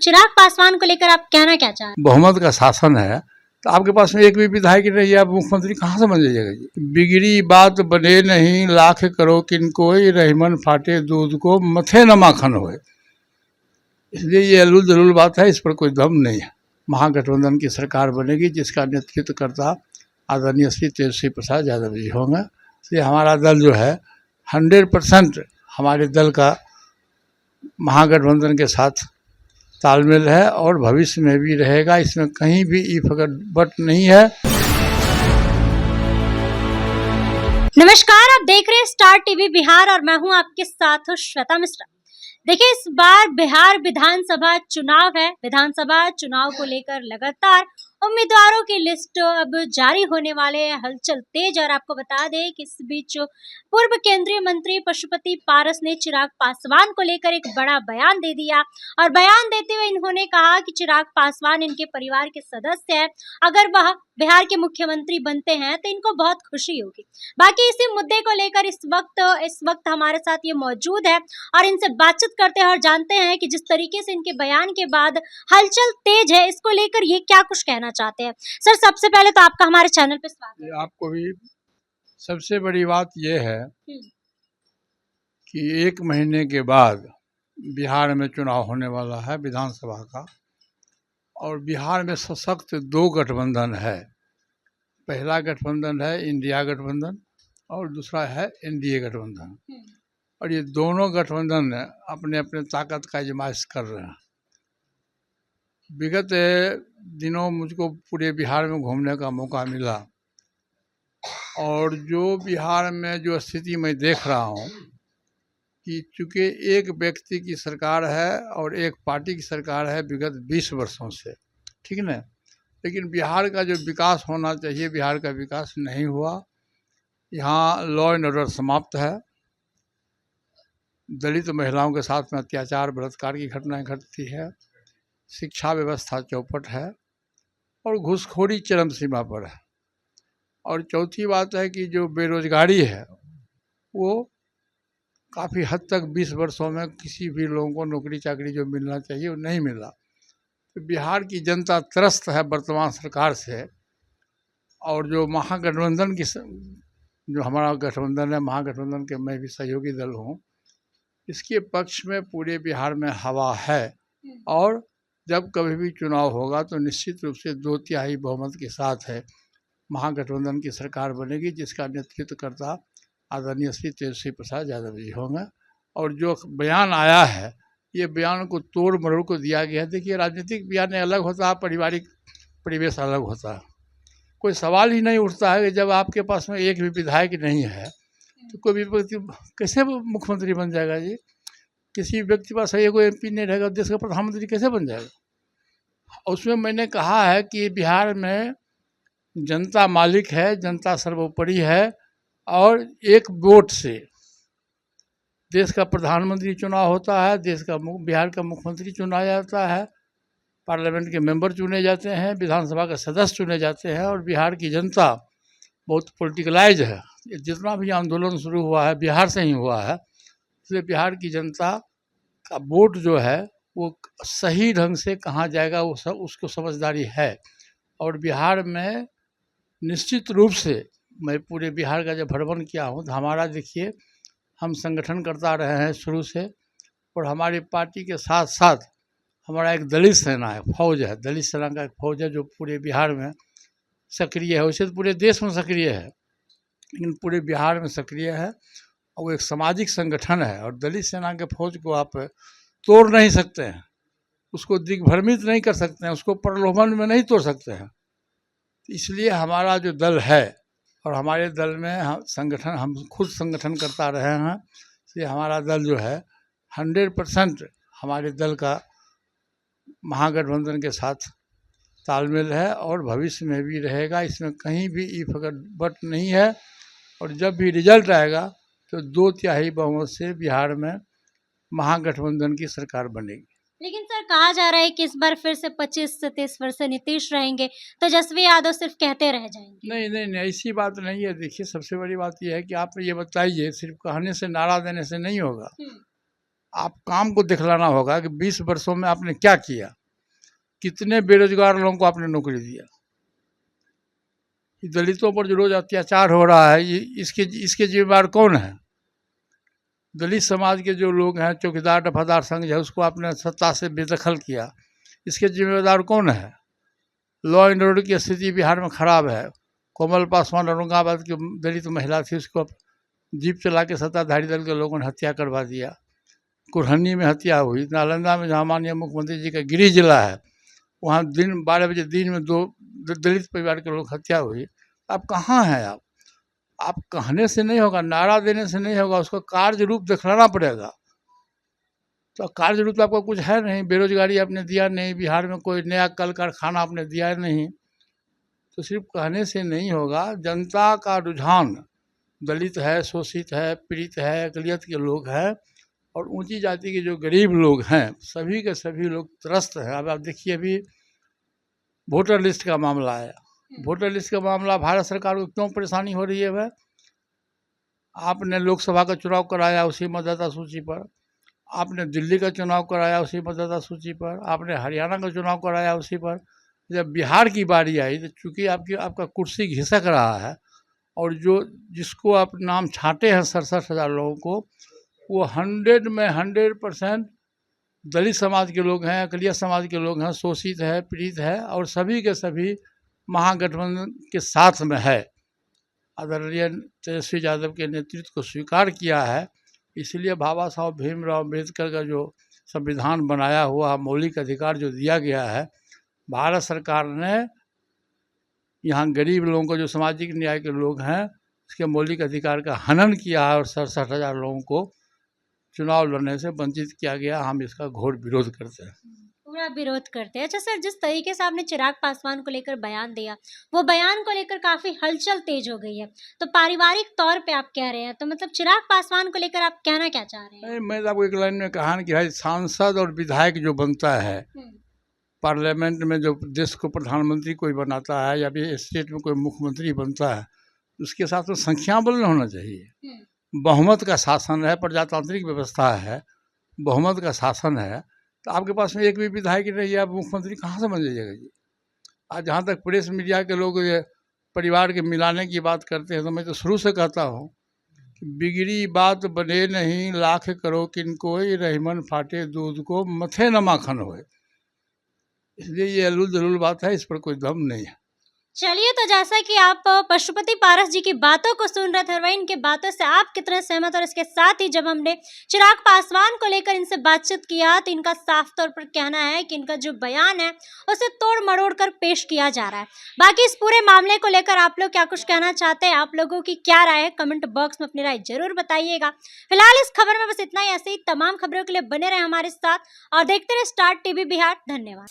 चिराग पासवान को लेकर आप कहना क्या चाह रहे हैं? बहुमत का शासन है तो आपके पास में एक भी विधायक नहीं है, आप मुख्यमंत्री कहाँ से बन जाइएगा जी? बिगड़ी बात बने नहीं लाख करो किनको, रहीमन फाटे दूध को मथे न माखन होए। इसलिए ये अलूल जलूल बात है, इस पर कोई दम नहीं है। महागठबंधन की सरकार बनेगी जिसका नेतृत्व करता आदरणीय श्री तेजस्वी प्रसाद यादव जी होंगे। इसलिए हमारा दल जो है 100% हमारे दल का महागठबंधन के साथ तालमेल है और भविष्य में भी रहेगा। इसमें कहीं भी बट नहीं है। नमस्कार, आप देख रहे हैं स्टार टीवी बिहार और मैं हूं आपके साथ श्वेता मिश्रा। देखिए, इस बार बिहार विधानसभा चुनाव है। विधानसभा चुनाव को लेकर लगातार उम्मीदवारों की लिस्ट अब जारी होने वाले हैं, हलचल तेज। और आपको बता दें कि इस बीच पूर्व केंद्रीय मंत्री पशुपति पारस ने चिराग पासवान को लेकर एक बड़ा बयान दे दिया और बयान देते हुए इन्होंने कहा कि चिराग पासवान इनके परिवार के सदस्य हैं, अगर वह बिहार के मुख्यमंत्री बनते हैं तो इनको बहुत खुशी होगी। बाकी इसी मुद्दे को लेकर इस वक्त हमारे साथ ये मौजूद है और इनसे बातचीत करते हैं और जानते हैं कि जिस तरीके से इनके बयान के बाद हलचल तेज है, इसको लेकर ये क्या कुछ कहना चाहते हैं। सर, सबसे पहले तो आपका हमारे चैनल पे स्वागत है। आपको भी। सबसे बड़ी बात यह है कि 1 महीने के बाद बिहार में चुनाव होने वाला है विधानसभा का, और बिहार में सशक्त 2 गठबंधन है। पहला गठबंधन है इंडिया गठबंधन और दूसरा है एनडीए गठबंधन। और ये दोनों गठबंधन अपने अपने ताकत का आजमाइश कर रहे हैं। विगत दिनों मुझको पूरे बिहार में घूमने का मौका मिला और जो बिहार में जो स्थिति मैं देख रहा हूँ कि चूँकि एक व्यक्ति की सरकार है और एक पार्टी की सरकार है विगत 20 वर्षों से, ठीक ना, लेकिन बिहार का जो विकास होना चाहिए, बिहार का विकास नहीं हुआ। यहाँ लॉ एंड ऑर्डर समाप्त है, दलित महिलाओं के साथ में अत्याचार बलात्कार की घटनाएं घटती है, शिक्षा व्यवस्था चौपट है और घूसखोरी चरम सीमा पर है। और चौथी बात है कि जो बेरोजगारी है वो काफ़ी हद तक 20 वर्षों में किसी भी लोगों को नौकरी चाकरी जो मिलना चाहिए वो नहीं मिला। तो बिहार की जनता त्रस्त है वर्तमान सरकार से। और जो महागठबंधन की जो हमारा गठबंधन है, महागठबंधन के मैं भी सहयोगी दल हूँ, इसके पक्ष में पूरे बिहार में हवा है। और जब कभी भी चुनाव होगा तो निश्चित रूप से 2/3 बहुमत के साथ है महागठबंधन की सरकार बनेगी जिसका नेतृत्व करता आदरणीय श्री तेजस्वी प्रसाद यादव जी होंगे। और जो बयान आया है, ये बयान को तोड़ मरोड़ को दिया गया है। देखिए, राजनीतिक बयान अलग होता है, पारिवारिक परिवेश अलग होता है। कोई सवाल ही नहीं उठता है कि जब आपके पास में एक भी विधायक नहीं है तो कोई भी व्यक्ति कैसे मुख्यमंत्री बन जाएगा जी? किसी व्यक्ति के पास कोई MP नहीं रहेगा, देश का प्रधानमंत्री कैसे बन जाएगा? उसमें मैंने कहा है कि बिहार में जनता मालिक है, जनता सर्वोपरि है और एक वोट से देश का प्रधानमंत्री चुनाव होता है, बिहार का मुख्यमंत्री चुना जाता है, पार्लियामेंट के मेंबर चुने जाते हैं, विधानसभा के सदस्य चुने जाते हैं। और बिहार की जनता बहुत पॉलिटिकलाइज है। जितना भी आंदोलन शुरू हुआ है बिहार से ही हुआ है, इसलिए बिहार की जनता का वोट जो है वो सही ढंग से कहाँ जाएगा वो सब उसको समझदारी है। और बिहार में निश्चित रूप से मैं पूरे बिहार का जब भ्रमण किया हूँ तो हमारा, देखिए, हम संगठन करता रहे हैं शुरू से, और हमारी पार्टी के साथ साथ हमारा एक दलित सेना है, फौज है, दलित सेना का एक फौज है जो पूरे बिहार में सक्रिय है। वैसे तो पूरे देश में सक्रिय है लेकिन पूरे बिहार में सक्रिय है और वो एक सामाजिक संगठन है। और दलित सेना के फौज को आप तोड़ नहीं सकते हैं, उसको दिग्भ्रमित नहीं कर सकते हैं, उसको प्रलोभन में नहीं तोड़ सकते हैं। इसलिए हमारा जो दल है और हमारे दल में हम खुद संगठन करता रहे हैं, इसलिए हमारा दल जो है 100% हमारे दल का महागठबंधन के साथ तालमेल है और भविष्य में भी रहेगा। इसमें कहीं भी बट नहीं है। और जब भी रिजल्ट आएगा तो 2/3 बहुमत से बिहार में महागठबंधन की सरकार बनेगी। लेकिन सर, कहा जा रहा है कि इस बार फिर से 25 से 30 वर्ष से नीतीश रहेंगे, तेजस्वी यादव सिर्फ कहते रह जाएंगे। नहीं, ऐसी बात नहीं है। देखिए, सबसे बड़ी बात यह है कि आप ये बताइए, सिर्फ कहने से, नारा देने से नहीं होगा। आप काम को दिखलाना होगा कि 20 वर्षों में आपने क्या किया, कितने बेरोजगार लोगों को आपने नौकरी दिया। दलितों पर जो रोज अत्याचार हो रहा है, ये इसके जिम्मेदार कौन है? दलित समाज के जो लोग हैं, चौकीदार दफादार संघ है, उसको आपने सत्ता से बेदखल किया, इसके जिम्मेदार कौन है? लॉ एंड ऑर्डर की स्थिति बिहार में खराब है। कोमल पासवान औरंगाबाद की दलित महिला थी, उसको जीप चला के सत्ताधारी दल के लोगों ने हत्या करवा दिया। कुरहनी में हत्या हुई। नालंदा में जहाँ माननीय मुख्यमंत्री जी का गृह जिला है, वहाँ दिन 12 बजे दिन में 2 दलित परिवार के लोग हत्या हुई। आप कहाँ हैं? आप कहने से नहीं होगा, नारा देने से नहीं होगा, उसको कार्य रूप दिखलाना पड़ेगा। तो कार्य रूप तो आपका कुछ है नहीं। बेरोजगारी आपने दिया नहीं, बिहार में कोई नया कल कारखाना आपने दिया नहीं। तो सिर्फ कहने से नहीं होगा। जनता का रुझान दलित है, शोषित है, पीड़ित है, अकलियत के लोग हैं और ऊंची जाति के जो गरीब लोग हैं, सभी के सभी लोग त्रस्त हैं। अब आप देखिए, अभी वोटर लिस्ट का मामला आया। वोटर लिस्ट का मामला भारत सरकार को क्यों परेशानी हो रही है? वह आपने लोकसभा का चुनाव कराया उसी मतदाता सूची पर, आपने दिल्ली का चुनाव कराया उसी मतदाता सूची पर, आपने हरियाणा का चुनाव कराया उसी पर। जब बिहार की बारी आई तो चूँकि आपका कुर्सी घिसक रहा है और जिसको आप नाम छांटे हैं 67,000 लोगों को, वो 100 में 100% दलित समाज के लोग हैं, अकलियत समाज के लोग हैं, शोषित है, पीड़ित है और सभी के सभी महागठबंधन के साथ में है। आदरणीय तेजस्वी यादव के नेतृत्व को स्वीकार किया है। इसलिए बाबा साहब भीमराव अम्बेडकर का जो संविधान बनाया हुआ मौलिक अधिकार जो दिया गया है, भारत सरकार ने यहाँ गरीब लोगों को, जो सामाजिक न्याय के लोग हैं, उसके मौलिक अधिकार का हनन किया है और 67,000 लोगों को चुनाव लड़ने से वंचित किया गया। हम इसका घोर विरोध करते हैं, पूरा विरोध करते हैं। अच्छा सर, जिस तरीके से आपने चिराग पासवान को लेकर बयान दिया, वो बयान को लेकर काफी हलचल तेज हो गई है। तो पारिवारिक तौर पे आप कह रहे हैं, तो मतलब चिराग पासवान को लेकर आप कहना क्या चाह रहे हैं? मैं आपको एक लाइन में कहा कि भाई, सांसद और विधायक जो बनता है पार्लियामेंट में, जो देश को प्रधानमंत्री कोई बनाता है या भी स्टेट में कोई मुख्यमंत्री बनता है, उसके साथ में संख्या बल होना चाहिए। बहुमत का शासन है, प्रजातांत्रिक व्यवस्था है, बहुमत का शासन है। तो आपके पास में एक भी विधायक नहीं है, आप मुख्यमंत्री कहाँ से बन जाइएगा जी? आज जहाँ तक प्रेस मीडिया के लोग ये परिवार के मिलाने की बात करते हैं, तो मैं तो शुरू से कहता हूँ कि बिगड़ी बात बने नहीं, लाख करो किनको, रहीमन फाटे दूध को, मथे न माखन होए। इसलिए ये अलूल जलूल बात है, इस पर कोई दम नहीं है। चलिए, तो जैसा कि आप पशुपति पारस जी की बातों को सुन रहे थे, वही इनके बातों से आप कितने सहमत, और इसके साथ ही जब हमने चिराग पासवान को लेकर इनसे बातचीत किया तो इनका साफ तौर पर कहना है कि इनका जो बयान है उसे तोड़ मरोड़ कर पेश किया जा रहा है। बाकी इस पूरे मामले को लेकर आप लोग क्या कुछ कहना चाहते हैं, आप लोगों की क्या राय है, कमेंट बॉक्स में अपनी राय जरूर बताइएगा। फिलहाल इस खबर में बस इतना ही। ऐसे ही तमाम खबरों के लिए बने रहे हमारे साथ और देखते रहे स्टार टीवी बिहार। धन्यवाद।